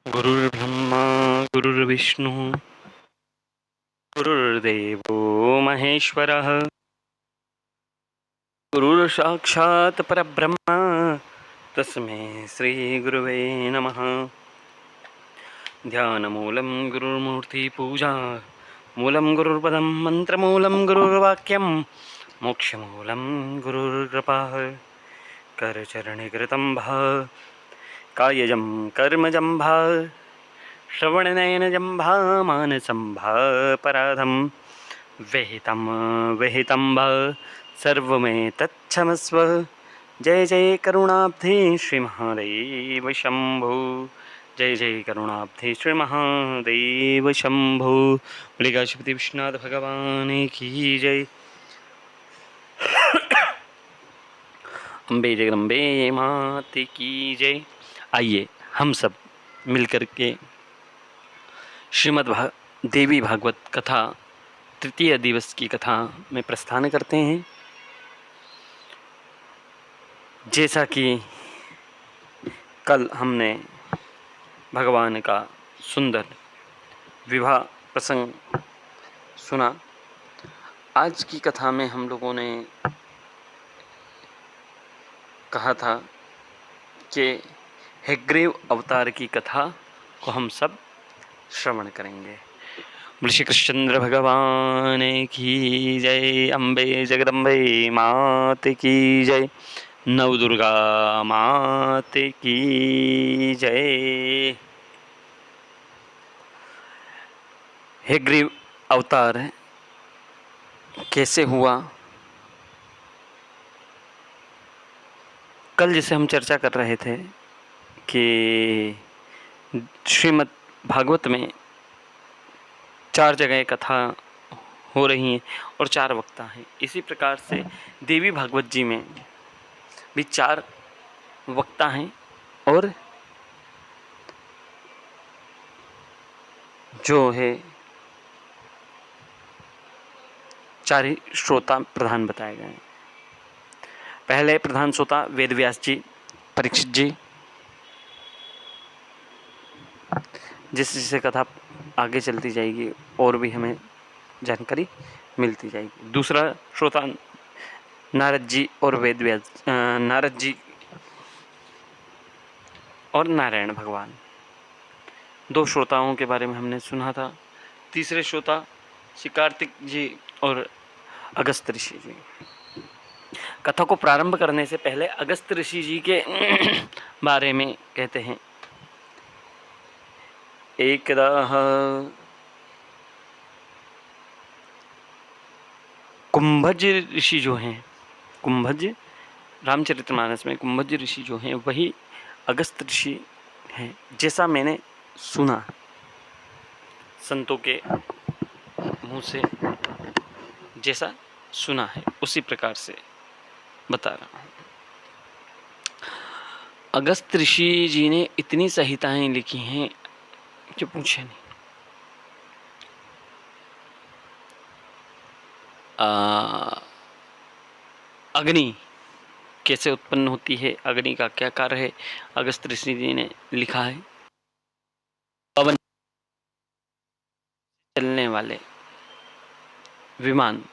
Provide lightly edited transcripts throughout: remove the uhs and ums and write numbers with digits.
गुरुर्ब्रह्मा गुरुर्विष्णु गुरुर्देवो महेश्वरः गुरुर्साक्षात् परब्रह्म तस्मै श्रीगुरुवे नमः। ध्यानमूलं गुरुर्मूर्तिपूजा मूलं गुरुर्पदं मन्त्रमूलं गुरुर्वाक्यं मोक्षमूलं गुरुर्कृपा। करचरणिकृतं भा कायजं कर्मजं भा श्रवणनयनजं भा मानसं भा पराधं विहितं भा सर्वमेतत्क्षमस्व। जय जय करुणाब्धे श्री महादेव शंभो। जय जय करुणाब्धे श्री महादेव शंभो। बोले काशीपति विश्वनाथ भगवान की जय। अम्बे जगदम्बे मात की जय। आइए हम सब मिलकर के देवी भागवत कथा तृतीय दिवस की कथा में प्रस्थान करते हैं। जैसा कि कल हमने भगवान का सुंदर विवाह प्रसंग सुना, आज की कथा में हम लोगों ने कहा था कि हैग्रीव अवतार की कथा को हम सब श्रवण करेंगे। बोले श्री कृष्णचंद्र भगवान की जय। अम्बे जगदम्बे मात की जय। नवदुर्गा मात की जय। हैग्रीव अवतार कैसे हुआ, कल जिसे हम चर्चा कर रहे थे कि श्रीमद् भागवत में 4 जगह कथा हो रही हैं और 4 वक्ता हैं। इसी प्रकार से देवी भागवत जी में भी 4 वक्ता हैं और जो है 4 ही श्रोता प्रधान बताए गए हैं। पहले प्रधान श्रोता वेद व्यास जी, परीक्षित जी, जिससे कथा आगे चलती जाएगी और भी हमें जानकारी मिलती जाएगी। दूसरा श्रोता नारद जी और वेद व्यास, नारद जी और नारायण भगवान, 2 श्रोताओं के बारे में हमने सुना था। तीसरे श्रोता श्री कार्तिक जी और अगस्त ऋषि जी। कथा को प्रारंभ करने से पहले अगस्त ऋषि जी के बारे में कहते हैं। एकदा कुंभज ऋषि जो हैं, कुंभज रामचरितमानस में कुंभज ऋषि जो हैं वही अगस्त ऋषि हैं, जैसा मैंने सुना संतों के मुंह से, जैसा सुना है उसी प्रकार से बता रहा हूँ। अगस्त ऋषि जी ने इतनी संहिताएं लिखी हैं जो पूछे नहीं। अग्नि कैसे उत्पन्न होती है, अग्नि का क्या कार्य है, अगस्त ऋषि जी ने लिखा है। पवन चलने वाले विमान,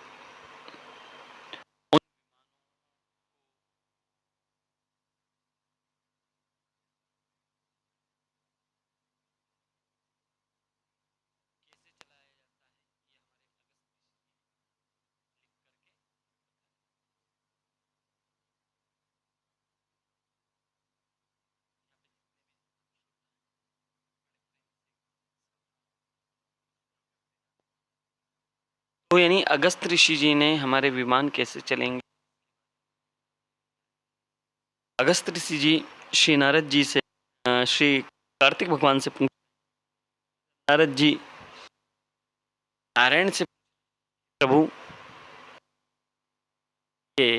तो यानी अगस्त ऋषि जी ने हमारे विमान कैसे चलेंगे। अगस्त ऋषि जी श्री नारद जी से, श्री कार्तिक भगवान से पूछ, नारद जी नारायण से, प्रभु के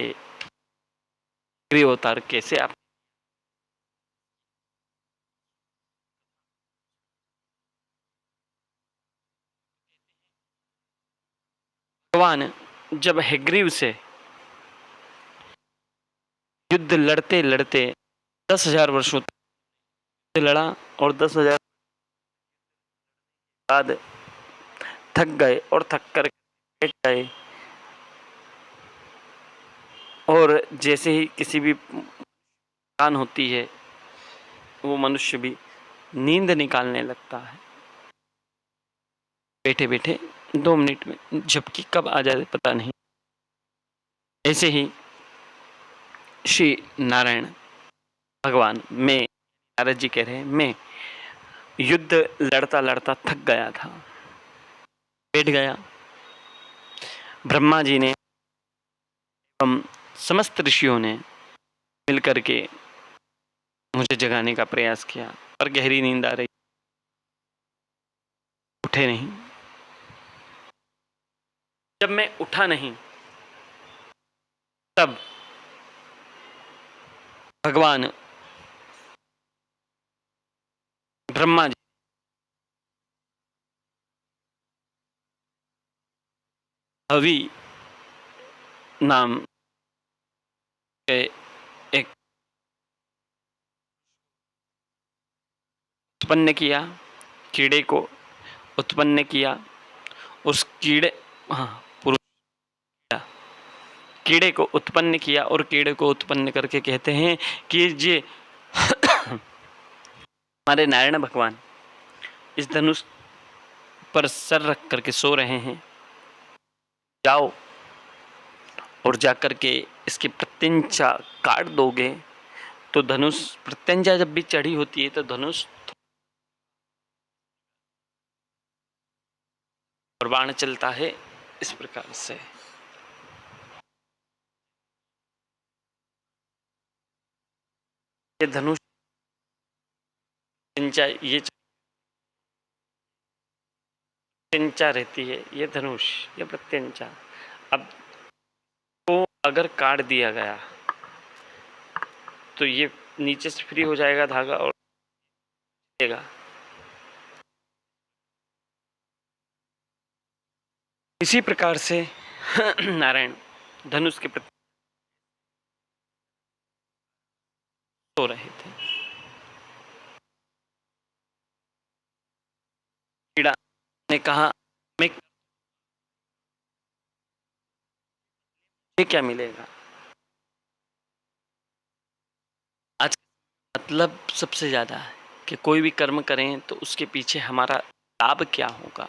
गृह अवतार कैसे आप। भगवान जब हैग्रीव से युद्ध लड़ते लड़ते 10,000 वर्षों तक लड़ा और 10,000 बाद थक गए और थक कर बैठ गए, और जैसे ही किसी भी थकान होती है वो मनुष्य भी नींद निकालने लगता है बैठे बैठे 2 मिनट में, झपकी कब आ जाए पता नहीं। ऐसे ही श्री नारायण भगवान, मैं, नारद जी कह रहे हैं, मैं युद्ध लड़ता लड़ता थक गया था, बैठ गया। ब्रह्मा जी ने एवं समस्त ऋषियों ने मिलकर के मुझे जगाने का प्रयास किया, पर गहरी नींद आ रही, उठे नहीं। जब मैं उठा नहीं तब भगवान ब्रह्मा जी हवि नाम के एक उत्पन्न किया, कीड़े को उत्पन्न किया। उस कीड़े, हाँ, पुरुष कीड़े को उत्पन्न किया, और कीड़े को उत्पन्न करके कहते हैं कि ये हमारे नारायण भगवान इस धनुष पर सर रख करके सो रहे हैं, जाओ और जाकर के इसकी प्रत्यंचा काट दोगे तो धनुष, प्रत्यंचा जब भी चढ़ी होती है तो धनुष और बाण चलता है इस प्रकार से। ये धनुष ये प्रत्यंचा रहती है, ये धनुष, ये प्रत्यंचा। अब तो अगर काट दिया गया तो ये नीचे से फ्री हो जाएगा धागा और देगा। इसी प्रकार से नारायण धनुष के प्रति सो रहे थे। कीड़ा ने कहा, मैं ये क्या मिलेगा? आज मतलब सबसे ज्यादा है कि कोई भी कर्म करें तो उसके पीछे हमारा लाभ क्या होगा।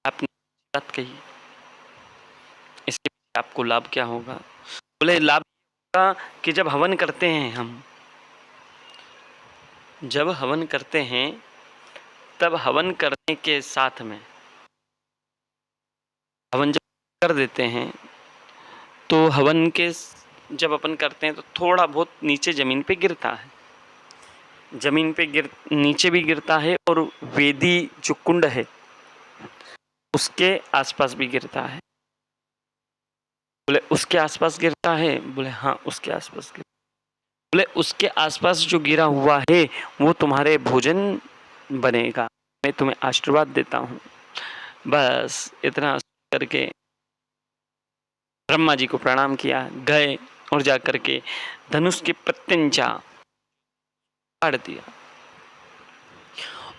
आपने बात कही, इसके पीछे आपको लाभ क्या होगा? बोले लाभ होगा कि जब हवन करते हैं हम, जब हवन करते हैं तब हवन करने के साथ में, हवन जब कर देते हैं तो हवन के जब अपन करते हैं तो थोड़ा बहुत नीचे जमीन पे गिरता है, जमीन पे नीचे भी गिरता है, और वेदी जो कुंड है उसके आसपास भी गिरता है। बोले उसके आसपास गिरता है? बोले हाँ, उसके आसपास गिरता। बोले उसके आसपास जो गिरा हुआ है वो तुम्हारे भोजन बनेगा, मैं तुम्हें आशीर्वाद देता हूँ। बस इतना करके ब्रह्मा जी को प्रणाम किया, गए और जाकर के धनुष की प्रत्यंचा काट दिया।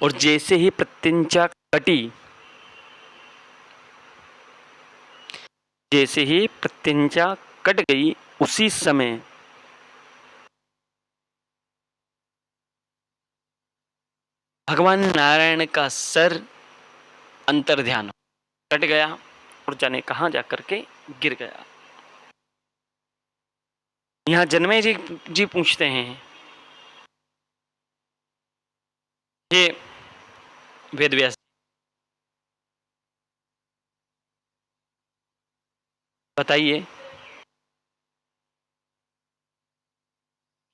और जैसे ही प्रत्यंचा कटी, जैसे ही प्रत्यंचा कट गई, उसी समय भगवान नारायण का सर अंतर ध्यान कट गया और जाने कहां जाकर के गिर गया। यहां जन्मे जी पूछते हैं, ये वेद व्यास बताइए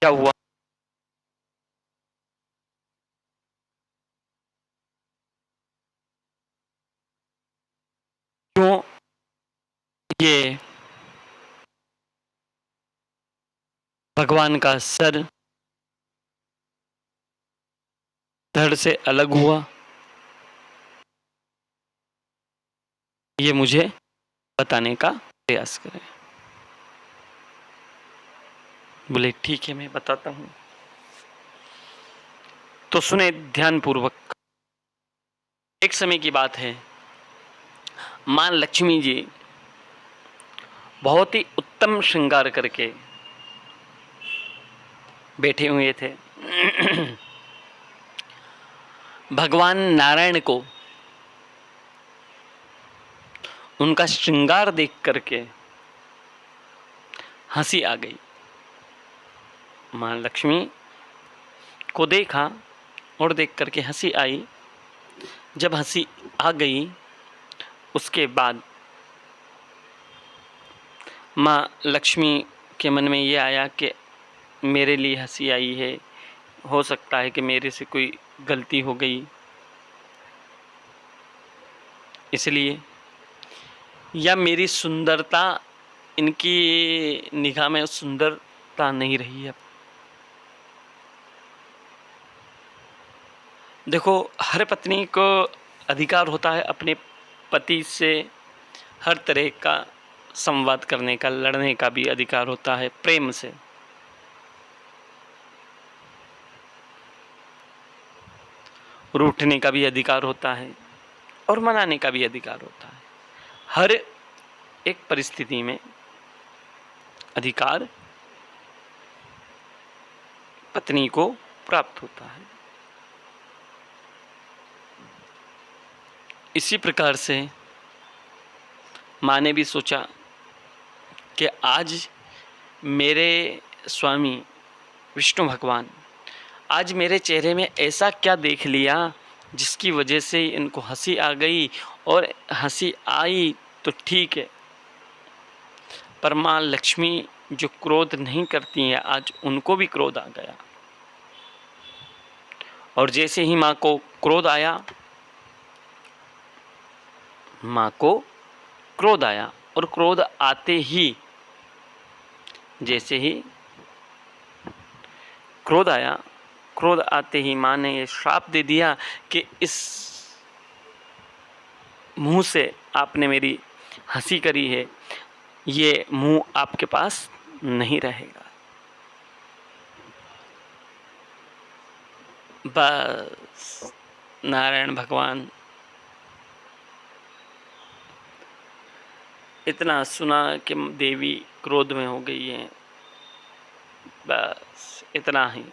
क्या हुआ? क्यों ये भगवान का सर धड़ से अलग हुआ? ये मुझे बताने का प्रयास करें। बोले ठीक है मैं बताता हूँ। तो सुने ध्यानपूर्वक। एक समय की बात है, माँ लक्ष्मी जी बहुत ही उत्तम श्रृंगार करके बैठे हुए थे। भगवान नारायण को उनका श्रृंगार देख करके हंसी आ गई। माँ लक्ष्मी को देखा और देख करके हंसी आई। जब हंसी आ गई उसके बाद माँ लक्ष्मी के मन में ये आया कि मेरे लिए हंसी आई है, हो सकता है कि मेरे से कोई गलती हो गई, इसलिए, या मेरी सुंदरता इनकी निगाह में सुंदरता नहीं रही है। देखो, हर पत्नी को अधिकार होता है अपने पति से हर तरह का संवाद करने का, लड़ने का भी अधिकार होता है, प्रेम से। रूठने का भी अधिकार होता है और मनाने का भी अधिकार होता है। हर एक परिस्थिति में अधिकार पत्नी को प्राप्त होता है। इसी प्रकार से माँ ने भी सोचा कि आज मेरे स्वामी विष्णु भगवान आज मेरे चेहरे में ऐसा क्या देख लिया जिसकी वजह से इनको हंसी आ गई, और हंसी आई तो ठीक है, पर माँ लक्ष्मी जो क्रोध नहीं करती हैं आज उनको भी क्रोध आ गया। और जैसे ही माँ को क्रोध आया, माँ को क्रोध आया, और क्रोध आते ही, जैसे ही क्रोध आया, क्रोध आते ही माँ ने ये श्राप दे दिया कि इस मुंह से आपने मेरी हंसी करी है, ये मुंह आपके पास नहीं रहेगा। बस नारायण भगवान इतना सुना कि देवी क्रोध में हो गई है, बस इतना ही।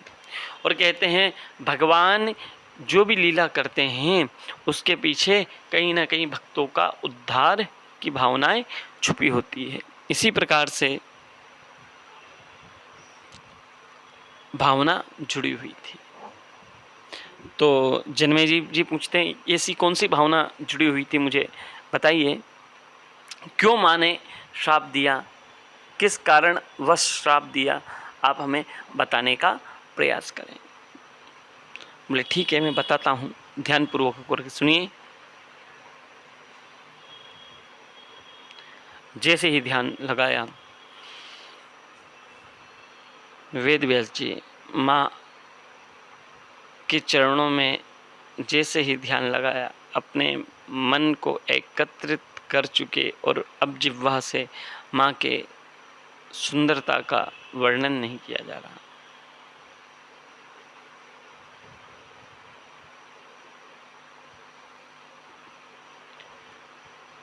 और कहते हैं भगवान जो भी लीला करते हैं उसके पीछे कहीं ना कहीं भक्तों का उद्धार की भावनाएं छुपी होती है। इसी प्रकार से भावना जुड़ी हुई थी। तो जन्मेजय जी पूछते हैं ऐसी कौन सी भावना जुड़ी हुई थी, मुझे बताइए, क्यों माँ ने श्राप दिया, किस कारण वश श्राप दिया, आप हमें बताने का प्रयास करें। बोले ठीक है मैं बताता हूँ, ध्यानपूर्वक करके सुनिए। जैसे ही ध्यान लगाया, वेद व्यास जी माँ के चरणों में जैसे ही ध्यान लगाया, अपने मन को एकत्रित कर चुके, और अब जिह्वा से माँ के सुंदरता का वर्णन नहीं किया जा रहा।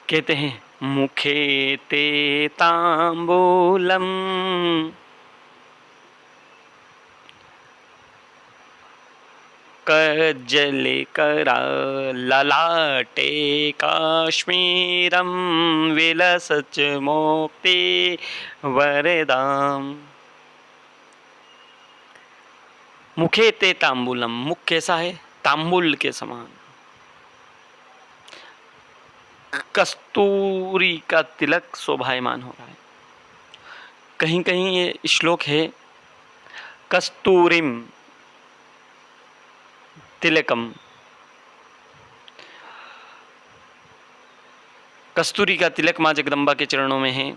कहते हैं मुखे ते तांबूलम कज्जले करा ललाटे काश्मीरम विलसच मोक्ति वरदाम। मुखे ते तांबूलम, मुख कैसा है, तांबुल के समान। कस्तूरी का तिलक शोभायमान हो रहा है। कहीं कहीं ये श्लोक है कस्तूरिम तिलकम, कस्तूरी का तिलक माँ जगदम्बा के चरणों में है,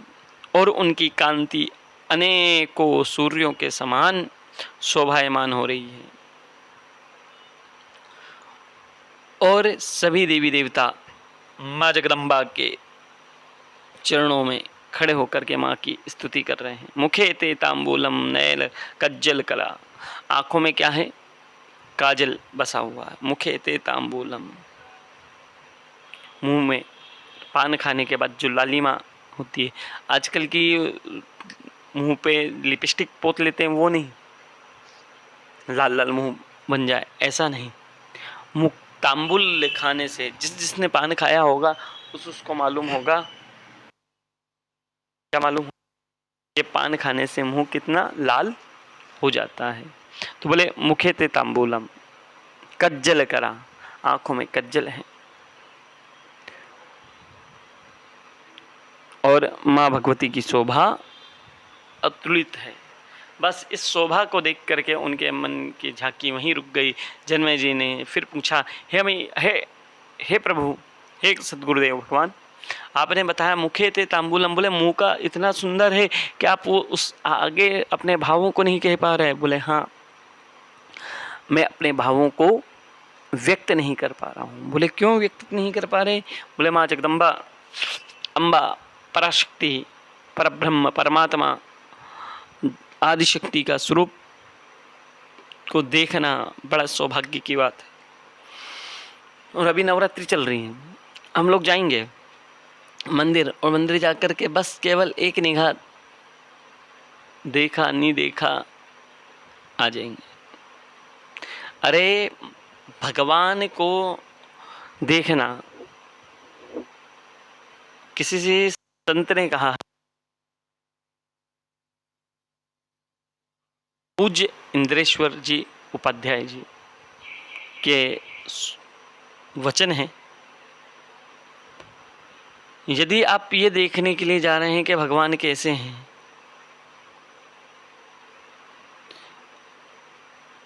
और उनकी कांति अनेकों सूर्यों के समान शोभायमान हो रही है। और सभी देवी देवता माँ जगदम्बा के चरणों में खड़े होकर के माँ की स्तुति कर रहे हैं। मुखे ते तांबूलम नैल कज्जल कला, आंखों में क्या है? काजल बसा हुआ है। मुखे ते तांबूलम, मुंह में पान खाने के बाद जो लालिमा होती है, आजकल की मुंह पे लिपस्टिक पोत लेते हैं, वो नहीं, लाल लाल मुंह बन जाए ऐसा नहीं। मुख तांबुल खाने से, जिसने पान खाया होगा उसको मालूम होगा। क्या मालूम? ये पान खाने से मुंह कितना लाल हो जाता है। तो बोले मुखे ते तांबूलम कज्जल करा, आंखों में कज्जल है। और माँ भगवती की शोभा अतुलित है। बस इस शोभा को देख करके उनके मन की झांकी वहीं रुक गई। जन्मेजय जी ने फिर पूछा, हे प्रभु, हे सदगुरुदेव भगवान, आपने बताया मुखे ते तांबूलम, बोले मुंह का इतना सुंदर है कि आप वो उस आगे अपने भावों को नहीं कह पा रहे? बोले हाँ, मैं अपने भावों को व्यक्त नहीं कर पा रहा हूँ। बोले क्यों व्यक्त नहीं कर पा रहे? बोले माँ जगदम्बा, अम्बा, पराशक्ति, परब्रह्म, परमात्मा, आदिशक्ति का स्वरूप को देखना बड़ा सौभाग्य की बात है। और अभी नवरात्रि चल रही है, हम लोग जाएंगे मंदिर, और मंदिर जाकर के बस केवल एक निगाह देखा नहीं देखा आ जाएंगे। अरे भगवान को देखना, किसी से संत ने कहा, पूज्य इंद्रेश्वर जी उपाध्याय जी के वचन हैं, यदि आप ये देखने के लिए जा रहे हैं कि भगवान कैसे हैं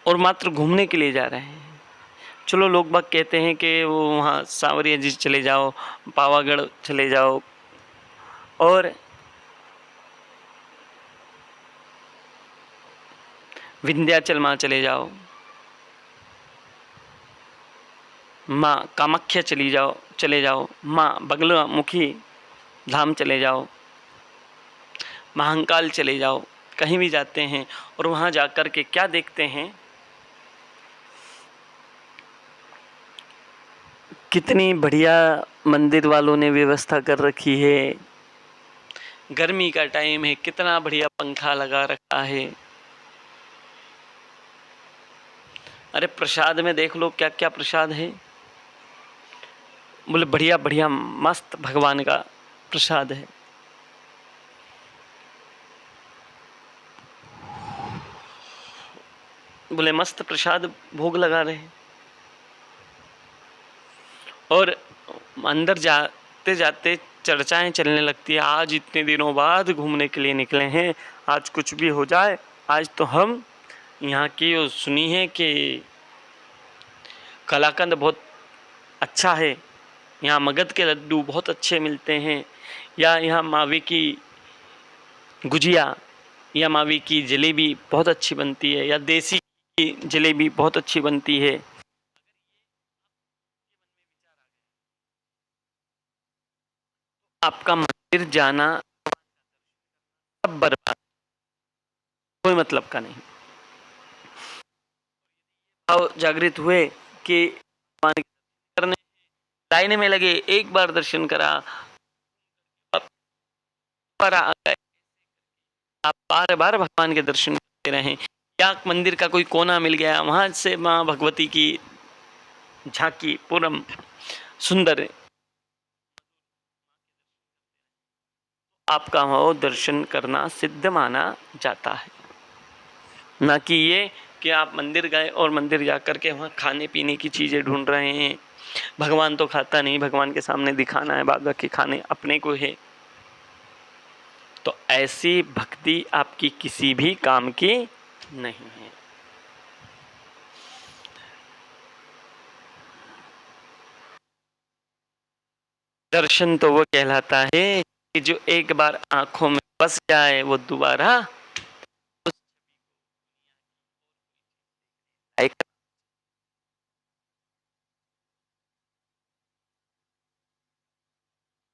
और मात्र घूमने के लिए जा रहे हैं, चलो लोग बाग कहते हैं कि वो वहाँ सांवरिया जी चले जाओ, पावागढ़ चले जाओ, और विंध्याचल माँ चले जाओ, माँ कामाख्या चले जाओ, माँ बगलामुखी धाम चले जाओ, महाकाल चले जाओ, कहीं भी जाते हैं और वहाँ जाकर के क्या देखते हैं? कितनी बढ़िया मंदिर वालों ने व्यवस्था कर रखी है। गर्मी का टाइम है, कितना बढ़िया पंखा लगा रखा है। अरे प्रसाद में देख लो क्या क्या प्रसाद है। बोले बढ़िया बढ़िया मस्त भगवान का प्रसाद है। बोले मस्त प्रसाद भोग लगा रहे हैं। और अंदर जाते जाते चर्चाएं चलने लगती है, आज इतने दिनों बाद घूमने के लिए निकले हैं, आज कुछ भी हो जाए, आज तो हम यहाँ की सुनी है कि कलाकंद बहुत अच्छा है, यहाँ मगध के लड्डू बहुत अच्छे मिलते हैं, या यहाँ मावे की गुजिया या मावे की जलेबी बहुत अच्छी बनती है, या देसी की जलेबी बहुत अच्छी बनती है। आपका मंदिर जाना सब बर्बाद, कोई मतलब का नहीं। भाव जागृत हुए कि करने लाइन में लगे, एक बार दर्शन करा, पर आ गए, आप बार बार भगवान के दर्शन करते रहें, या मंदिर का कोई कोना मिल गया, वहां से माँ भगवती की झांकी पूरम सुंदर, आपका वो दर्शन करना सिद्ध माना जाता है। ना कि ये कि आप मंदिर गए और मंदिर जाकर के वहाँ खाने पीने की चीज़ें ढूंढ रहे हैं। भगवान तो खाता नहीं, भगवान के सामने दिखाना है, बाद बाकी खाने अपने को है। तो ऐसी भक्ति आपकी किसी भी काम की नहीं है। दर्शन तो वो कहलाता है कि जो एक बार आंखों में बस जाए वो दोबारा एक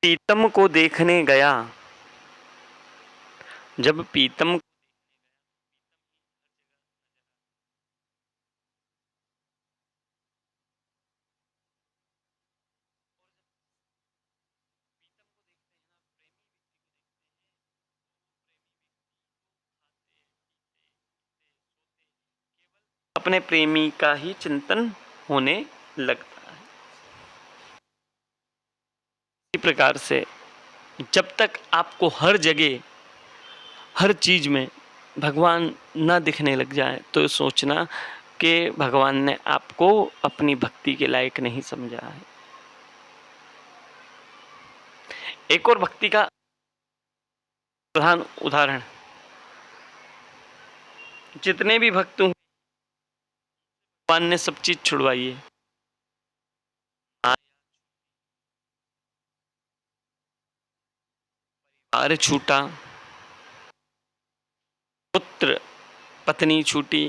प्रीतम को देखने गया, जब पीतम अपने प्रेमी का ही चिंतन होने लगता है। इसी प्रकार से जब तक आपको हर जगह हर चीज में भगवान ना दिखने लग जाए तो सोचना कि भगवान ने आपको अपनी भक्ति के लायक नहीं समझा है। एक और भक्ति का प्रधान उदाहरण, जितने भी भक्त हूं भगवान ने सब चीज छुड़वाई है। परिवार छूटा, पुत्र पत्नी छूटी,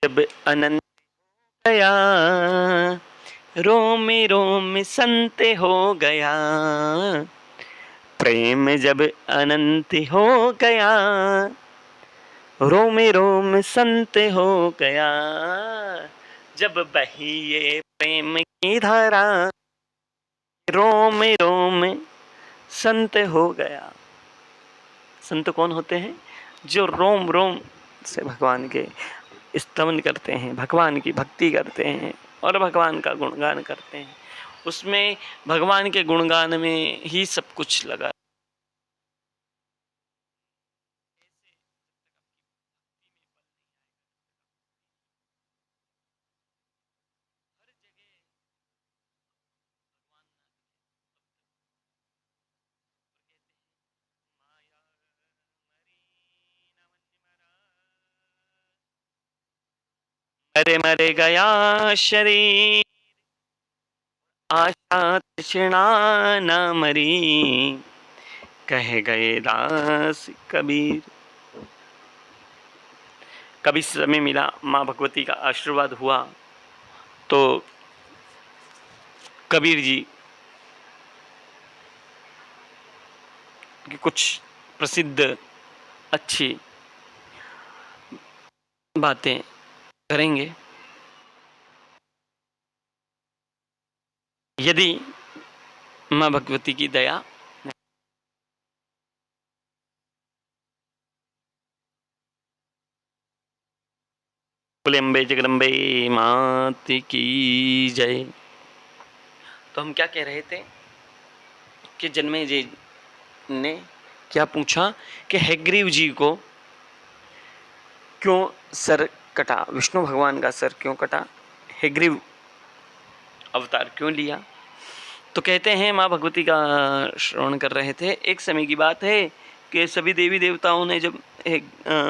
जब अनंत गया रोम रोम संत हो गया, प्रेम जब अनंत हो गया रोम रोम संत हो गया, जब बही ये प्रेम की धारा रोम रोम संत हो गया। संत कौन होते हैं? जो रोम रोम से भगवान के स्तवन करते हैं, भगवान की भक्ति करते हैं और भगवान का गुणगान करते हैं। उसमें भगवान के गुणगान में ही सब कुछ लगा। मरे मरे गया शरीर, आशा तृष्णा न मरी, कह गए दास कबीर। कभी समय मिला, माँ भगवती का आशीर्वाद हुआ तो कबीर जी की कुछ प्रसिद्ध अच्छी बातें करेंगे। यदि माँ भगवती की दया बोले अम्बे जगदम्बे मात की जय। तो हम क्या कह रहे थे कि जन्मेजय ने क्या पूछा कि हयग्रीव जी को क्यों सर कटा, विष्णु भगवान का सर क्यों कटा, हयग्रीव अवतार क्यों लिया। तो कहते हैं माँ भगवती का श्रवण कर रहे थे। एक समय की बात है कि सभी देवी देवताओं ने जब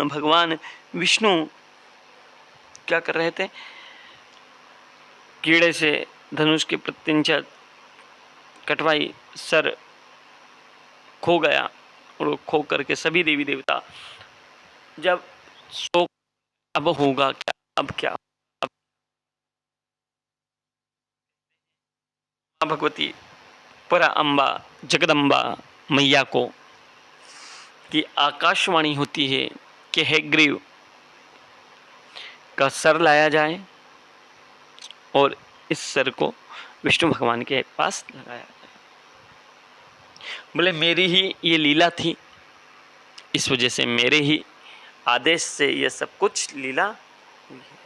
भगवान विष्णु क्या कर रहे थे, कीड़े से धनुष की प्रत्यंचा कटवाई, सर खो गया और खो करके सभी देवी देवता जब शोक अब होगा क्या, अब क्या, अब भगवती परा अम्बा जगदम्बा मैया को की आकाशवाणी होती है कि हयग्रीव का सर लाया जाए और इस सर को विष्णु भगवान के पास लगाया जाए। बोले मेरी ही ये लीला थी, इस वजह से मेरे ही आदेश से ये सब कुछ लीला हुई है।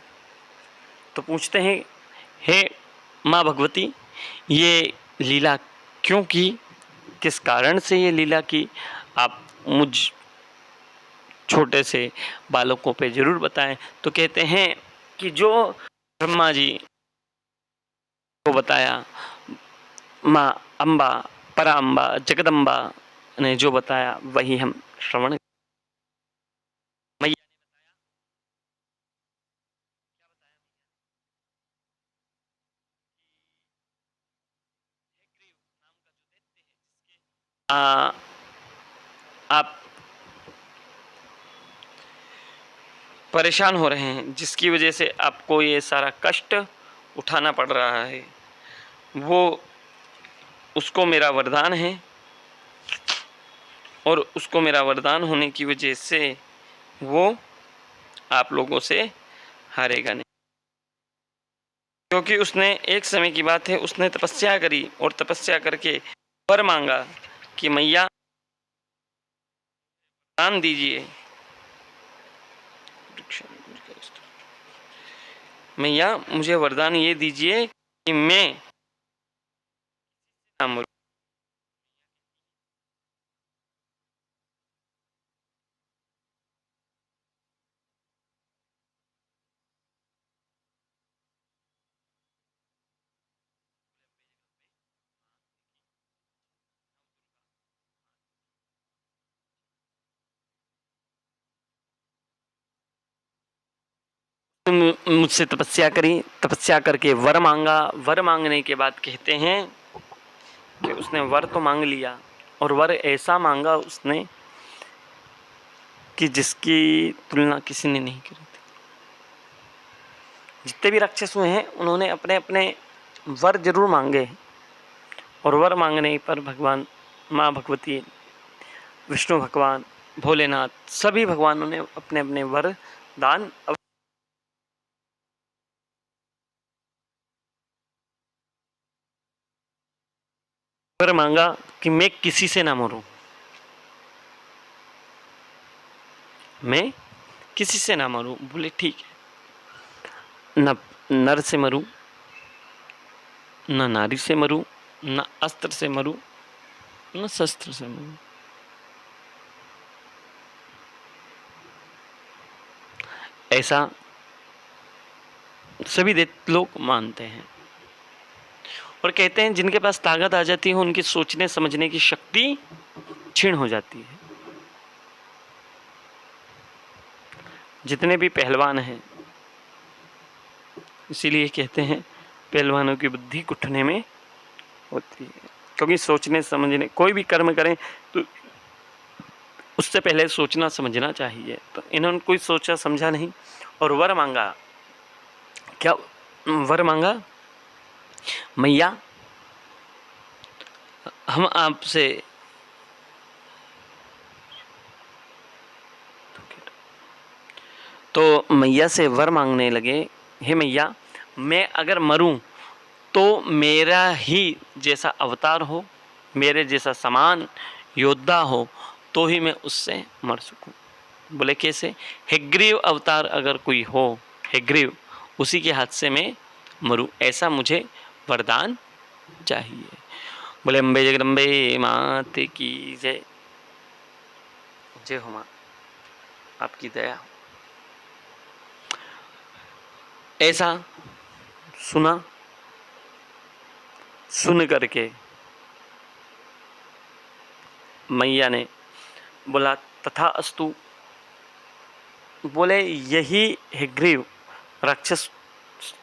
तो पूछते हैं, हे माँ भगवती ये लीला क्यों की, किस कारण से ये लीला की, आप मुझ छोटे से बालकों पे जरूर बताएं। तो कहते हैं कि जो ब्रह्मा जी को बताया, माँ अम्बा परा अम्बा जगदम्बा ने जो बताया वही हम श्रवण। मैया आप परेशान हो रहे हैं, जिसकी वजह से आपको ये सारा कष्ट उठाना पड़ रहा है, वो उसको मेरा वरदान है और उसको मेरा वरदान होने की वजह से वो आप लोगों से हारेगा नहीं। क्योंकि उसने एक समय की बात है, उसने तपस्या करी और तपस्या करके वर मांगा कि मैया वरदान दीजिए, मैया मुझे वरदान ये दीजिए कि मैं ना मरूं। मुझसे तपस्या करी, तपस्या करके वर मांगा, वर मांगने के बाद कहते हैं कि उसने वर तो मांग लिया और वर ऐसा मांगा उसने कि जिसकी तुलना किसी ने नहीं करी थी। जितने भी राक्षस हुए हैं उन्होंने अपने अपने वर जरूर मांगे और वर मांगने पर भगवान, माँ भगवती, विष्णु भगवान, भोलेनाथ, सभी भगवानों ने अपने अपने वर दान वर मांगा कि मैं किसी से ना मरूं, मैं किसी से ना मरूं। बोले ठीक है, न नर से मरूं, न नारी से मरूं, न अस्त्र से मरूं, न शस्त्र से मरूं। ऐसा सभी दैत्य लोग मानते हैं और कहते हैं जिनके पास ताकत आ जाती है उनकी सोचने समझने की शक्ति क्षीण हो जाती है। जितने भी पहलवान हैं, इसीलिए कहते हैं पहलवानों की बुद्धि घुटने में होती है, क्योंकि सोचने समझने, कोई भी कर्म करें तो उससे पहले सोचना समझना चाहिए। तो इन्होंने कोई सोचा समझा नहीं और वर मांगा। क्या वर मांगा? मैया हम आपसे तो मैया से वर मांगने लगे, हे मैया मैं अगर मरूं तो मेरा ही जैसा अवतार हो, मेरे जैसा समान योद्धा हो तो ही मैं उससे मर सकूं। बोले कैसे? हेग्रीव अवतार अगर कोई हो, हेग्रीव, उसी के हाथ से मैं मरूं, ऐसा मुझे वरदान चाहिए। बोले अम्बे जगदम्बे मात की जय। जय हो मां, आपकी दया। ऐसा सुना, सुन करके मैया ने बोला तथा अस्तु। बोले यही हेग्रीव राक्षस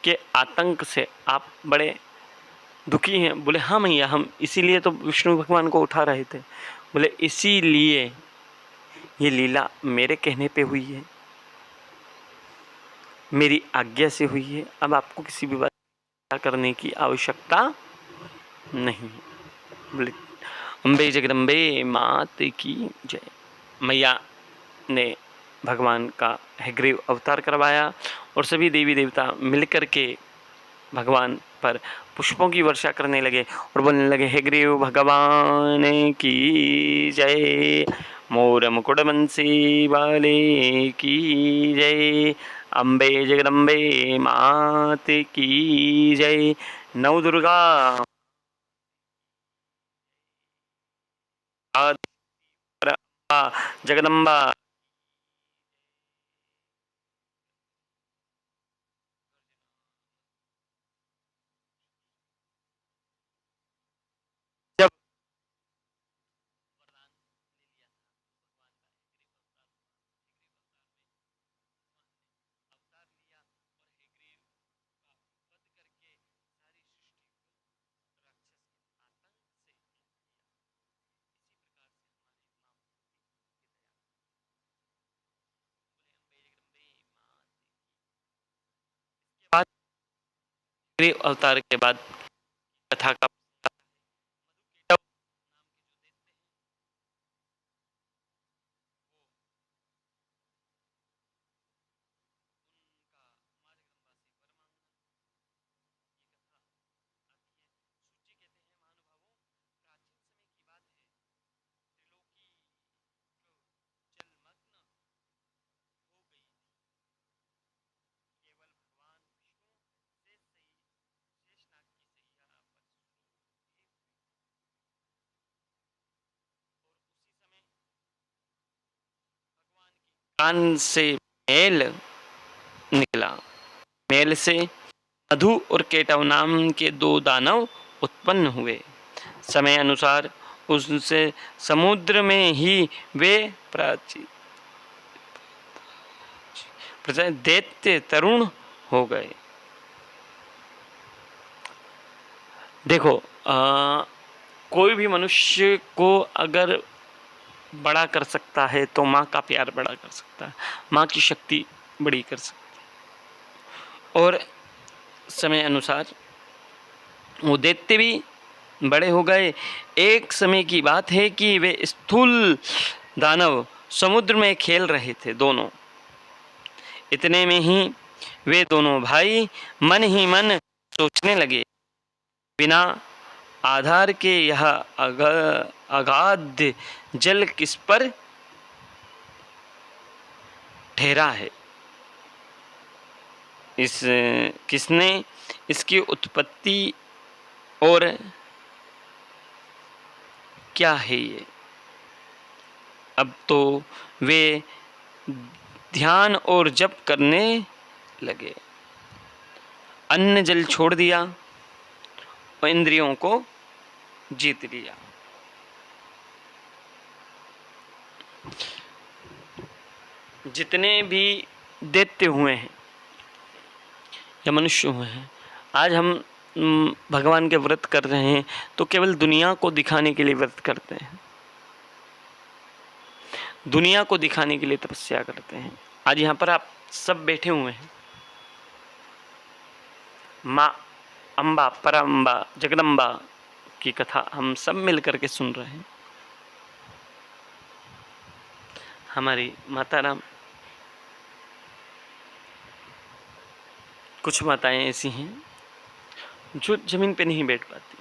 के आतंक से आप बड़े दुखी हैं? बोले हाँ मैया, हम इसीलिए तो विष्णु भगवान को उठा रहे थे। बोले इसीलिए ये लीला मेरे कहने पे हुई है, मेरी आज्ञा से हुई है। अब आपको किसी भी बात करने की आवश्यकता नहीं है। बोले अम्बे जगदम्बे मात की जय। मैया ने भगवान का हेग्रीव अवतार करवाया और सभी देवी देवता मिलकर के भगवान पर पुष्पों की वर्षा करने लगे और बोलने लगे हेग्रीव भगवान की जय, मोर मुकुट बंसी वाले की जय, अम्बे जगदम्बे मात की जय, नव दुर्गा जगदम्बा। जब ग्रीव अवतार के बाद कथा का कान से मेल निकला। मेल से मधु और केटव नाम के दो दानव उत्पन्न हुए। समय अनुसार उनसे समुद्र में ही वे दैत्य तरुण हो गए। देखो कोई भी मनुष्य को अगर बड़ा कर सकता है तो माँ का प्यार बड़ा कर सकता है, माँ की शक्ति बड़ी कर सकती है। और समय अनुसार वो दैत्य भी बड़े हो गए। एक समय की बात है कि वे स्थूल दानव समुद्र में खेल रहे थे दोनों। इतने में ही वे दोनों भाई मन ही मन सोचने लगे, बिना आधार के यह अगाध जल किस पर ठहरा है, इस किसने इसकी उत्पत्ति और क्या है ये। अब तो वे ध्यान और जप करने लगे। अन्न जल छोड़ दिया और इंद्रियों को जीत लिया। जितने भी दैत्य हुए हैं या मनुष्य हुए हैं, आज हम भगवान के व्रत कर रहे हैं तो केवल दुनिया को दिखाने के लिए व्रत करते हैं, दुनिया को दिखाने के लिए तपस्या करते हैं। आज यहाँ पर आप सब बैठे हुए हैं, माँ अम्बा परम्बा जगदम्बा की कथा हम सब मिल करके सुन रहे हैं। हमारी माता राम, कुछ माताएं ऐसी हैं जो जमीन पे नहीं बैठ पाती,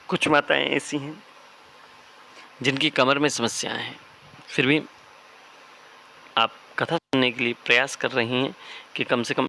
कुछ माताएं ऐसी हैं जिनकी कमर में समस्याएं हैं, फिर भी आप कथा सुनने के लिए प्रयास कर रही हैं कि कम से कम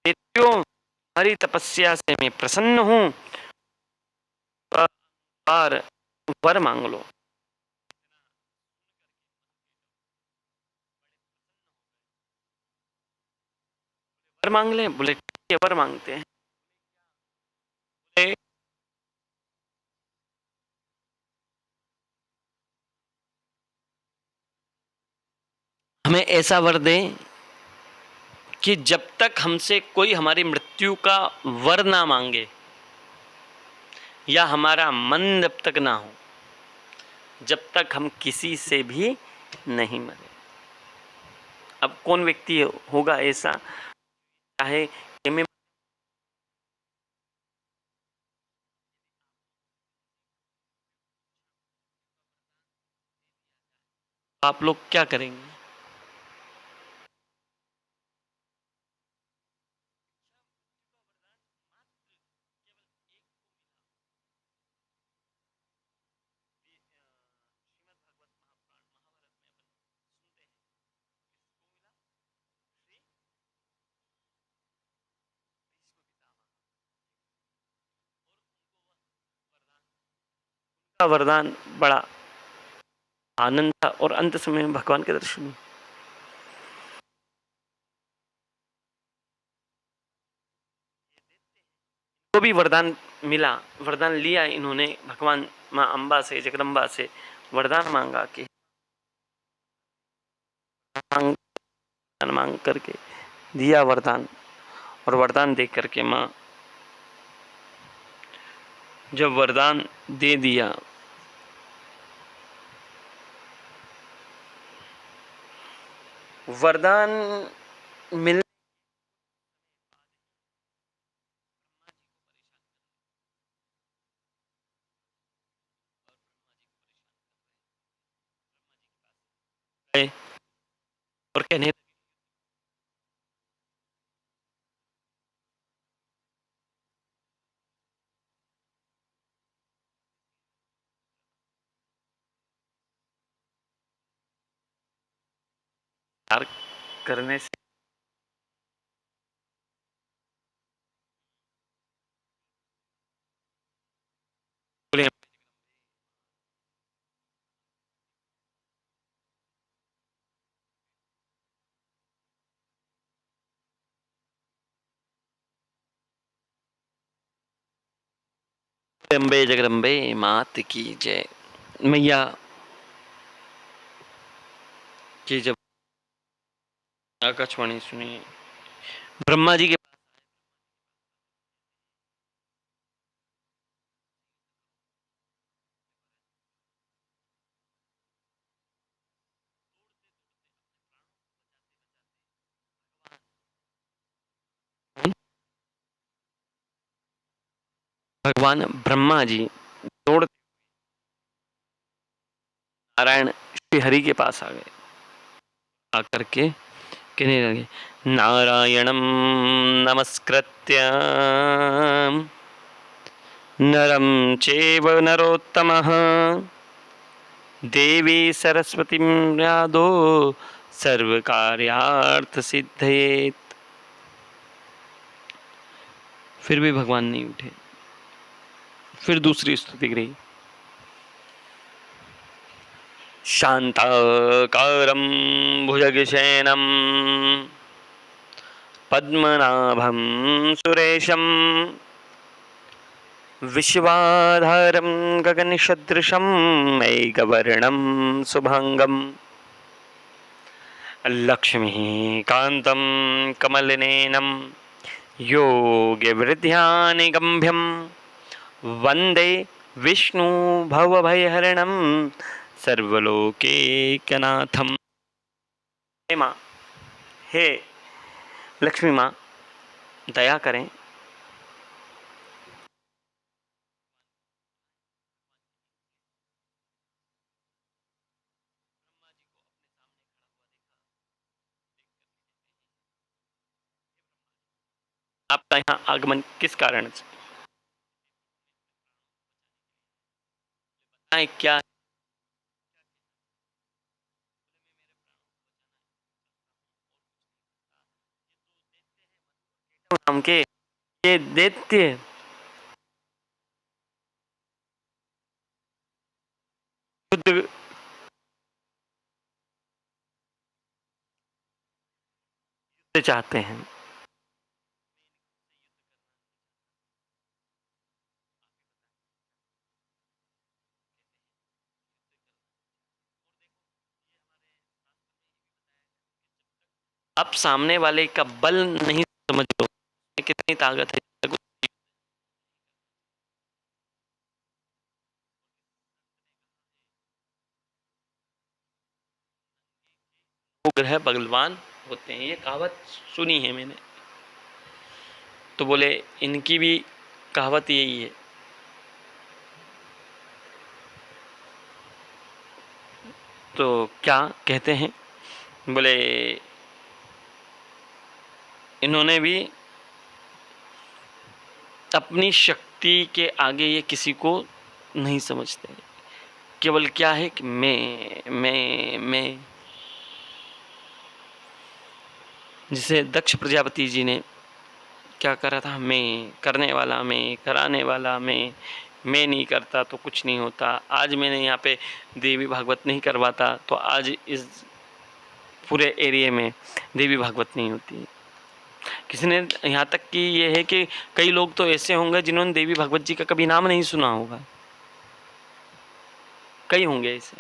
देत्यो हमारी तपस्या से मैं प्रसन्न हूँ, और वर मांग लो। वर मांग ले, बोले ठीक है वर मांगते हैं। हमें ऐसा वर दें कि जब तक हमसे कोई हमारी मृत्यु का वर ना मांगे या हमारा मन जब तक ना हो, जब तक हम किसी से भी नहीं मरे। अब कौन व्यक्ति होगा ऐसा चाहे कि मैं आप लोग क्या करेंगे? वरदान बड़ा आनंद था और अंत समय में भगवान के दर्शन हुए। को भी वरदान मिला, वरदान लिया इन्होंने भगवान माँ अम्बा से, जगदम्बा से वरदान मांगा कि मांग करके दिया वरदान, और वरदान दे करके माँ जब वरदान दे दिया वरदान मिल गए और कहने प्यार करने से बोले अम्बे जगदम्बे मात की जय। मैया की जब आकाशवाणी सुनी, ब्रह्मा जी के भगवान ब्रह्मा जी दौड़ नारायण श्री हरि के पास आ गए, आकर के कहने लगे नारायणं नमस्कृत्य नरं चैव नरोत्तमः देवी सरस्वतीं व्यादो सर्वकार्यार्थ सिद्धये। फिर भी भगवान नहीं उठे। फिर दूसरी स्तुति गई, शांताकारं भुजगशयनं पद्मनाभं सुरेशं विश्वाधारं गगनसदृशं मेघवर्णं शुभांगं लक्ष्मीकान्तं कमलनयनं योगिवृद्ध्यानिगम्भ्यं वन्दे विष्णु भवभयहरणं सर्वलोकैकनाथम। हे माँ, हे लक्ष्मी माँ, दया करें। आपका यहाँ आगमन किस कारण से है? क्या नाम के ये दैत्य युद्ध चाहते हैं। आप सामने वाले का बल नहीं समझ लो कितनी ताकत है, वो ग्रह बलवान होते हैं। ये कहावत सुनी है मैंने, तो बोले इनकी भी कहावत यही है। तो क्या कहते हैं, बोले इन्होंने भी अपनी शक्ति के आगे ये किसी को नहीं समझते, केवल क्या है कि मैं। जिसे दक्ष प्रजापति जी ने क्या करा था, मैं करने वाला, मैं कराने वाला, मैं मैं नहीं करता तो कुछ नहीं होता, आज मैंने यहाँ पे देवी भागवत नहीं करवाता तो आज इस पूरे एरिया में देवी भागवत नहीं होती। किसी ने यहाँ तक कि ये है कि कई लोग तो ऐसे होंगे जिन्होंने देवी भागवत जी का कभी नाम नहीं सुना होगा, कई होंगे ऐसे।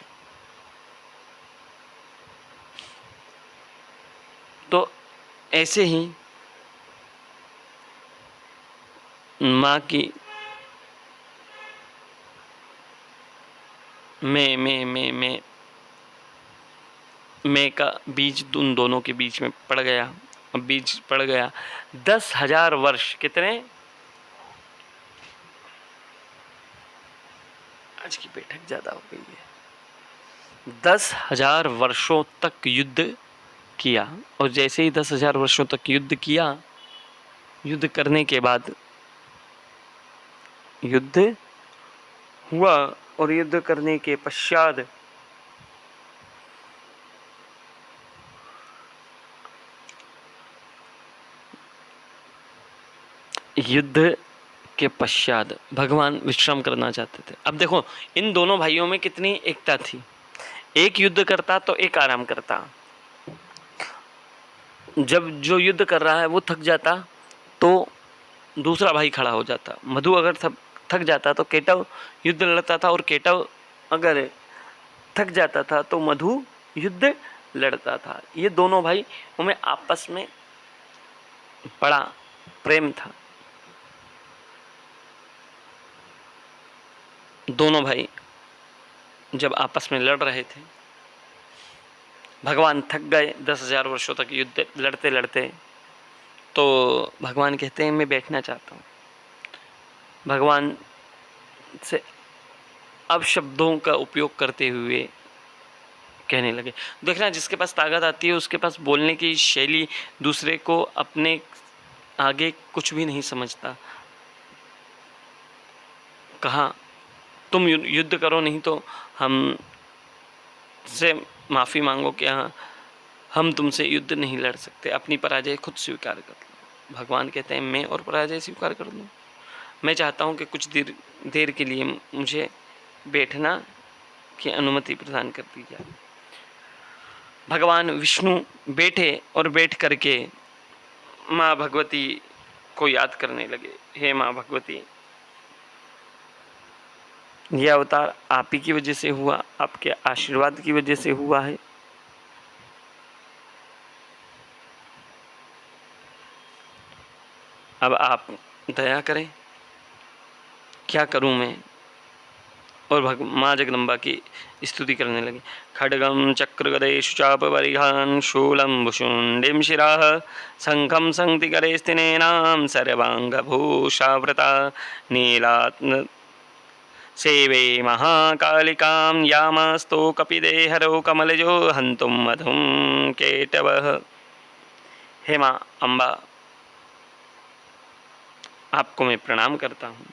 तो ऐसे ही माँ की मैं का बीज उन दोनों के बीच में पड़ गया। अब बीज पड़ गया 10,000 वर्ष, कितने? आज की बैठक ज्यादा हो गई है। 10,000 वर्षों तक युद्ध किया, और जैसे ही 10,000 वर्षों तक युद्ध किया, युद्ध करने के बाद युद्ध हुआ, और युद्ध करने के पश्चात भगवान विश्राम करना चाहते थे। अब देखो इन दोनों भाइयों में कितनी एकता थी, एक युद्ध करता तो एक आराम करता। जब जो युद्ध कर रहा है वो थक जाता तो दूसरा भाई खड़ा हो जाता। मधु अगर थक जाता तो केटव युद्ध लड़ता था, और केटव अगर थक जाता था तो मधु युद्ध लड़ता था। ये दोनों भाई उनमें आपस में बड़ा प्रेम था। दोनों भाई जब आपस में लड़ रहे थे, भगवान थक गए 10,000 वर्षों तक युद्ध लड़ते लड़ते, तो भगवान कहते हैं मैं बैठना चाहता हूँ। भगवान से अब शब्दों का उपयोग करते हुए कहने लगे। देखना जिसके पास ताकत आती है उसके पास बोलने की शैली दूसरे को अपने आगे कुछ भी नहीं समझता। कहा तुम युद्ध करो, नहीं तो हम से माफ़ी मांगो कि हाँ हम तुमसे युद्ध नहीं लड़ सकते, अपनी पराजय खुद स्वीकार कर लो। भगवान कहते हैं मैं और पराजय स्वीकार कर लूँ? मैं चाहता हूँ कि कुछ देर के लिए मुझे बैठना की अनुमति प्रदान कर दी जाए। भगवान विष्णु बैठे और बैठ करके माँ भगवती को याद करने लगे। हे माँ भगवती, यह अवतार आप ही की वजह से हुआ, आपके आशीर्वाद की वजह से हुआ है। अब आप दया करें, क्या करूं मैं? और माँ जगदम्बा की स्तुति करने लगी। खड्गम चक्रगदेषु चापरिहान् शूलं भुशुण्डिं शिराः शङ्खं सन्तिकरे स्थिनेनां सर्वाङ्गभूषावृता नीलात्म सेवे महाकालिकां यामास्तो कपिदेहरो कमलजो हन्तुं मधुं केटवः। हे माँ अम्बा, आपको मैं प्रणाम करता हूँ।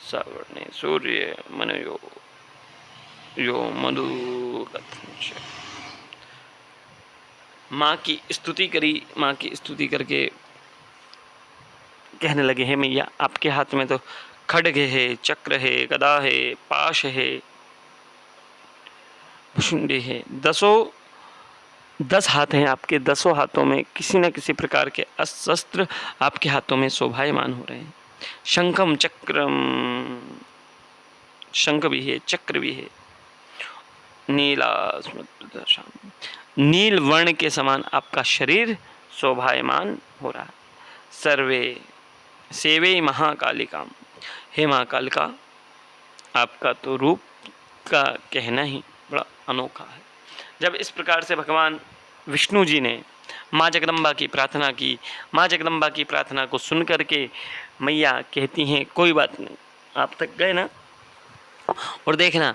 सवर्णे सूर्य मनयो यो मधु कथंच। माँ की स्तुति करी। माँ की स्तुति करके कहने लगे हे मैया, आपके हाथ में तो खड्ग है, चक्र है, गदा है, पाश है, भुशुंडी है, 10 हाथ हैं आपके। 10 हाथों में किसी न किसी प्रकार के अस्त्र आपके हाथों में शोभायमान हो रहे हैं। शंखम चक्रम, शंख भी है, चक्र भी है। नीला नील वर्ण के समान आपका शरीर शोभायमान हो रहा है। सर्वे सेवे महाकालिका, हे महाकालिका, आपका तो रूप का कहना ही बड़ा अनोखा है। जब इस प्रकार से भगवान विष्णु जी ने माँ जगदम्बा की प्रार्थना की, माँ जगदम्बा की प्रार्थना को सुन करके मैया कहती हैं कोई बात नहीं, आप थक गए ना। और देखना,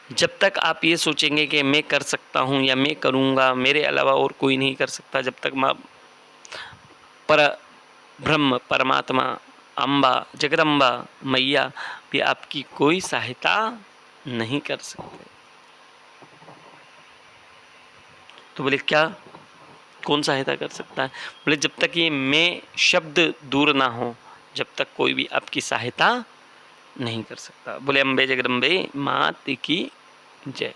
जब तक आप ये सोचेंगे कि मैं कर सकता हूँ या मैं करूँगा, मेरे अलावा और कोई नहीं कर सकता, जब तक माँ पर ब्रह्म परमात्मा अम्बा जगदम्बा मैया भी आपकी कोई सहायता नहीं कर सकते। तो बोले क्या, कौन सहायता कर सकता है? बोले जब तक ये मैं शब्द दूर ना हो जब तक कोई भी आपकी सहायता नहीं कर सकता। बोले अम्बे जगदम्बे मात की जय।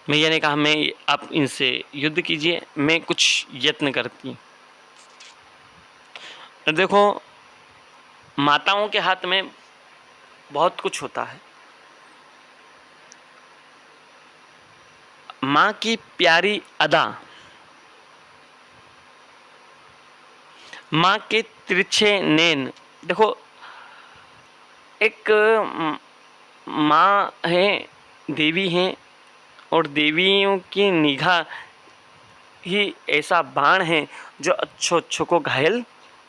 मैया ने कहा मैं आप इनसे युद्ध कीजिए, मैं कुछ यत्न करती हूँ। देखो माताओं के हाथ में बहुत कुछ होता है। माँ की प्यारी अदा, माँ के तिरछे नैन। देखो एक माँ है, देवी हैं, और देवियों की निगाह ही ऐसा बाण है जो अच्छों अच्छों को घायल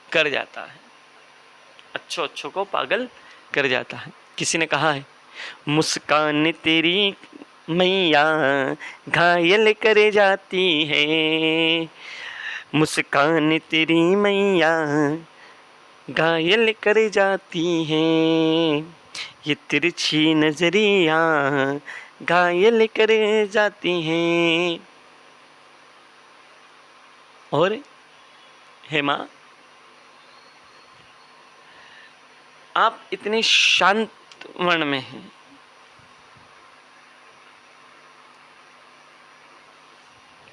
कर जाता है, अच्छों अच्छों को पागल कर जाता है। किसी ने कहा है मुस्कान तेरी मैया घायल करे जाती है, मुस्कान तेरी मैया घायल करे जाती है, ये तिरछी नजरिया घायल करे जाती हैं। और हे माँ, आप इतने शांत वर्ण में हैं,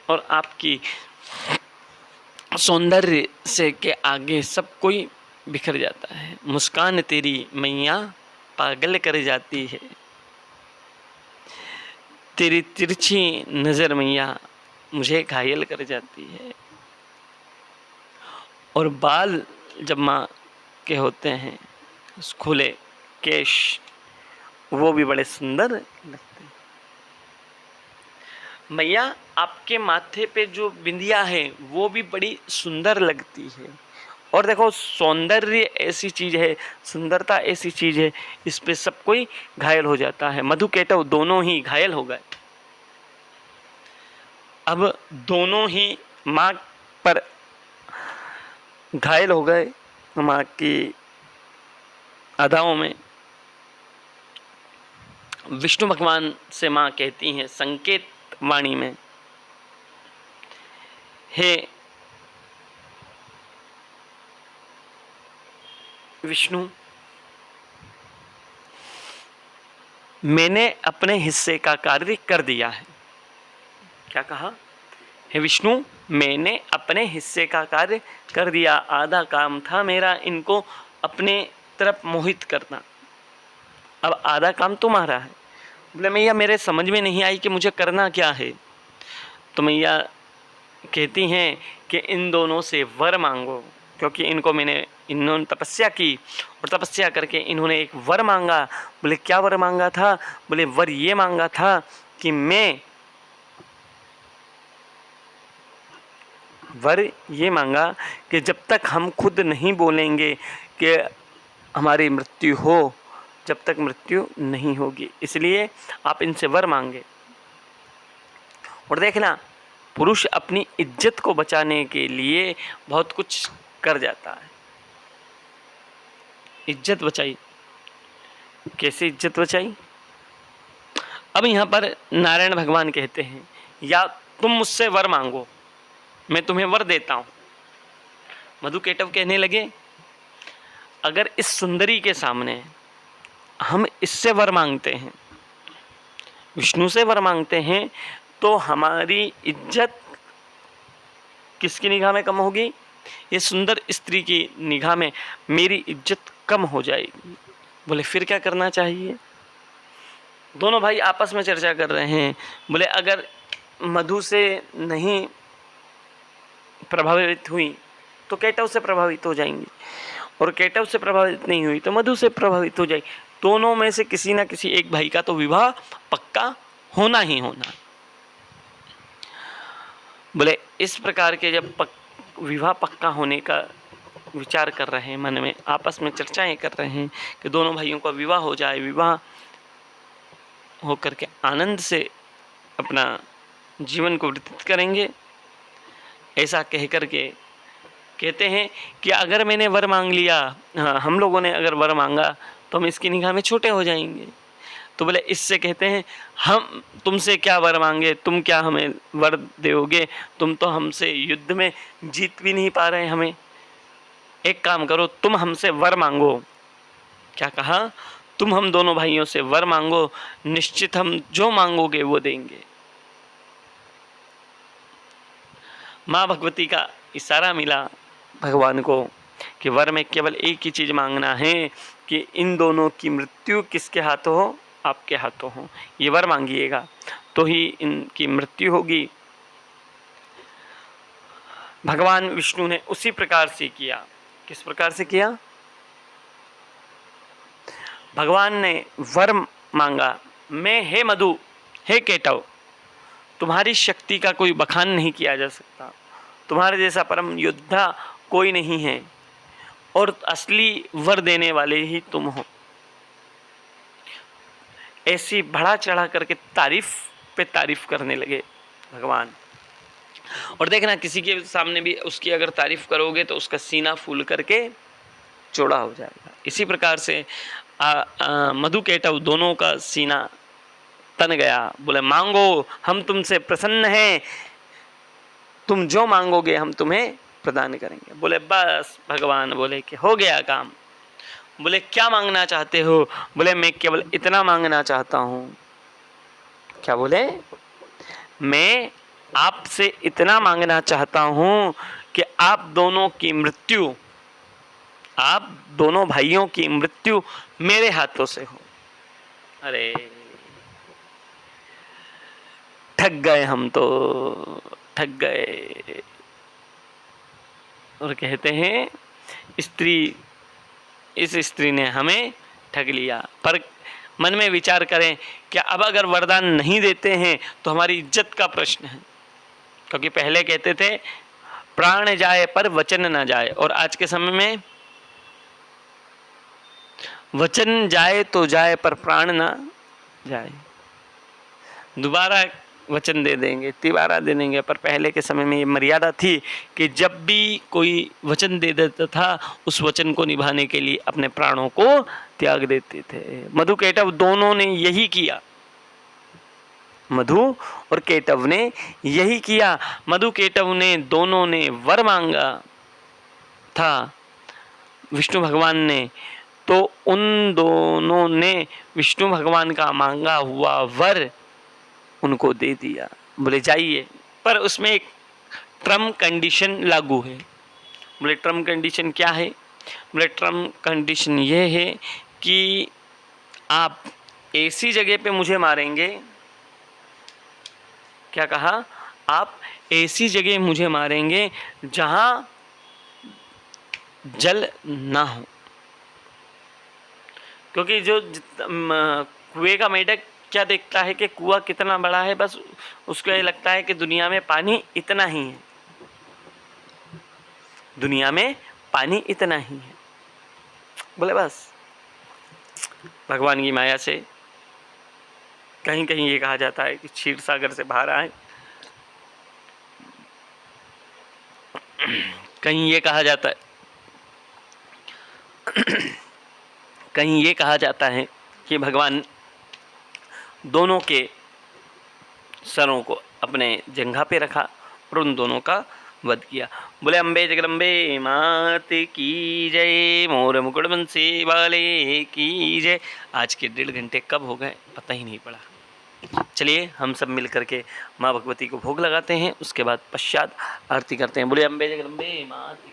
और आपकी सौंदर्य से के आगे सब कोई बिखर जाता है। मुस्कान तेरी मैया पागल कर जाती है, तेरी तिरछी नजर मैया मुझे घायल कर जाती है। और बाल जब माँ के होते हैं खुले केश, वो भी बड़े सुंदर लगते हैं। मैया आपके माथे पे जो बिंदिया है वो भी बड़ी सुंदर लगती है। और देखो सौंदर्य ऐसी चीज है, सुंदरता ऐसी चीज है, इस पे सब कोई घायल हो जाता है। मधु केटव दोनों ही घायल हो गए। अब दोनों ही माँ पर घायल हो गए, माँ की अदाओं में। विष्णु भगवान से माँ कहती हैं संकेत वाणी में, हे विष्णु, मैंने अपने हिस्से का कार्य कर दिया है। क्या कहा? हे विष्णु, मैंने अपने हिस्से का कार्य कर दिया। आधा काम था मेरा इनको अपने तरफ मोहित करना, अब आधा काम तुम्हारा है। बोले मैया मेरे समझ में नहीं आई कि मुझे करना क्या है। तो मैया कहती हैं कि इन दोनों से वर मांगो, क्योंकि इन्होंने तपस्या की, और तपस्या करके इन्होंने एक वर मांगा। बोले क्या वर मांगा था? बोले वर ये मांगा था कि वर ये मांगा कि जब तक हम खुद नहीं बोलेंगे कि हमारी मृत्यु हो, जब तक मृत्यु नहीं होगी, इसलिए आप इनसे वर मांगे। और देखना, पुरुष अपनी इज्जत को बचाने के लिए बहुत कुछ कर जाता है। इज्जत बचाई, कैसे इज्जत बचाई? अब यहाँ पर नारायण भगवान कहते हैं या तुम मुझसे वर मांगो, मैं तुम्हें वर देता हूँ। मधु केटव कहने लगे अगर इस सुंदरी के सामने हम इससे वर मांगते हैं, विष्णु से वर मांगते हैं, तो हमारी इज्जत किसकी निगाह में कम होगी? ये सुंदर स्त्री की निगाह में मेरी इज्जत कम हो जाएगी। बोले फिर क्या करना चाहिए? दोनों भाई आपस में चर्चा कर रहे हैं। बोले अगर मधु से नहीं प्रभावित हुई तो केटव से प्रभावित हो जाएंगी, और केटव से प्रभावित नहीं हुई तो मधु से प्रभावित हो जाएगी। दोनों में से किसी ना किसी एक भाई का तो विवाह पक्का होना ही होना। बोले इस प्रकार के जब विवाह पक्का होने का विचार कर रहे हैं, मन में आपस में चर्चाएं कर रहे हैं कि दोनों भाइयों का विवाह हो जाए, विवाह होकर के आनंद से अपना जीवन को व्यतीत करेंगे, ऐसा कह कर के कहते हैं कि अगर मैंने वर मांग लिया, हम लोगों ने अगर वर मांगा तो हम इसकी निगाह में छोटे हो जाएंगे। तो बोले इससे कहते हैं हम तुमसे क्या वर मांगे, तुम क्या हमें वर दोगे, तुम तो हमसे युद्ध में जीत भी नहीं पा रहे हमें। एक काम करो, तुम हमसे वर मांगो। क्या कहा? तुम हम दोनों भाइयों से वर मांगो, निश्चित हम जो मांगोगे वो देंगे। माँ भगवती का इशारा मिला भगवान को कि वर में केवल एक ही चीज मांगना है कि इन दोनों की मृत्यु किसके हाथों हो? आपके हाथों हो। ये वर मांगिएगा तो ही इनकी मृत्यु होगी। भगवान विष्णु ने उसी प्रकार से किया। किस प्रकार से किया? भगवान ने वर मांगा, मैं हे मधु, हे केटव, तुम्हारी शक्ति का कोई बखान नहीं किया जा सकता, तुम्हारे जैसा परम योद्धा कोई नहीं है और असली वर देने वाले ही तुम हो। ऐसी बढ़ा चढ़ा करके तारीफ पे तारीफ करने लगे भगवान। और देखना, किसी के सामने भी उसकी अगर तारीफ करोगे तो उसका सीना फूल करके चौड़ा हो जाएगा। इसी प्रकार से मधु केटव दोनों का सीना तन गया। बोले मांगो, हम तुमसे प्रसन्न हैं, तुम जो मांगोगे हम तुम्हें प्रदान करेंगे। बोले बस, भगवान बोले कि हो गया काम। बोले क्या मांगना चाहते हो? बोले मैं केवल इतना मांगना चाहता हूं। क्या बोले? मैं आपसे इतना मांगना चाहता हूं कि आप दोनों की मृत्यु, आप दोनों भाइयों की मृत्यु मेरे हाथों से हो। अरे ठग गए हम तो, ठग गए। और कहते हैं इस स्त्री ने हमें ठग लिया। पर मन में विचार करें कि अब अगर वरदान नहीं देते हैं तो हमारी इज्जत का प्रश्न है। क्योंकि पहले कहते थे प्राण जाए पर वचन न जाए, और आज के समय में वचन जाए तो जाए पर प्राण ना जाए। दोबारा वचन दे देंगे, तिबारा दे देंगे, पर पहले के समय में ये मर्यादा थी कि जब भी कोई वचन दे देता था उस वचन को निभाने के लिए अपने प्राणों को त्याग देते थे। मधु केटव दोनों ने यही किया। मधु और केटव ने यही किया। मधु केटव ने दोनों ने वर मांगा था विष्णु भगवान ने, तो उन दोनों ने विष्णु भगवान का मांगा हुआ वर उनको दे दिया। बोले जाइए, पर उसमें एक टर्म कंडीशन लागू है। बोले टर्म कंडीशन क्या है? बोले टर्म कंडीशन ये है कि आप ऐसी जगह पे मुझे मारेंगे। क्या कहा? आप ऐसी जगह मुझे मारेंगे जहां जल ना हो। क्योंकि जो कुएं का मेढक क्या देखता है कि कुआं कितना बड़ा है, बस उसको ये लगता है कि दुनिया में पानी इतना ही है, दुनिया में पानी इतना ही है। बोले बस भगवान की माया से कहीं कहीं ये कहा जाता है कि क्षीर सागर से बाहर आए, कहीं ये कहा जाता है कहीं ये कहा जाता है कि भगवान दोनों के सरों को अपने जंघा पे रखा और उन दोनों का वध किया। बोले अम्बे जगदम्बे मात की जय, मोर मुकुट बंसी वाले की जय। आज के 1.5 घंटे कब हो गए पता ही नहीं पड़ा। चलिए हम सब मिल करके माँ भगवती को भोग लगाते हैं, उसके बाद पश्चात आरती करते हैं। बोले अम्बे जगदम्बे मात।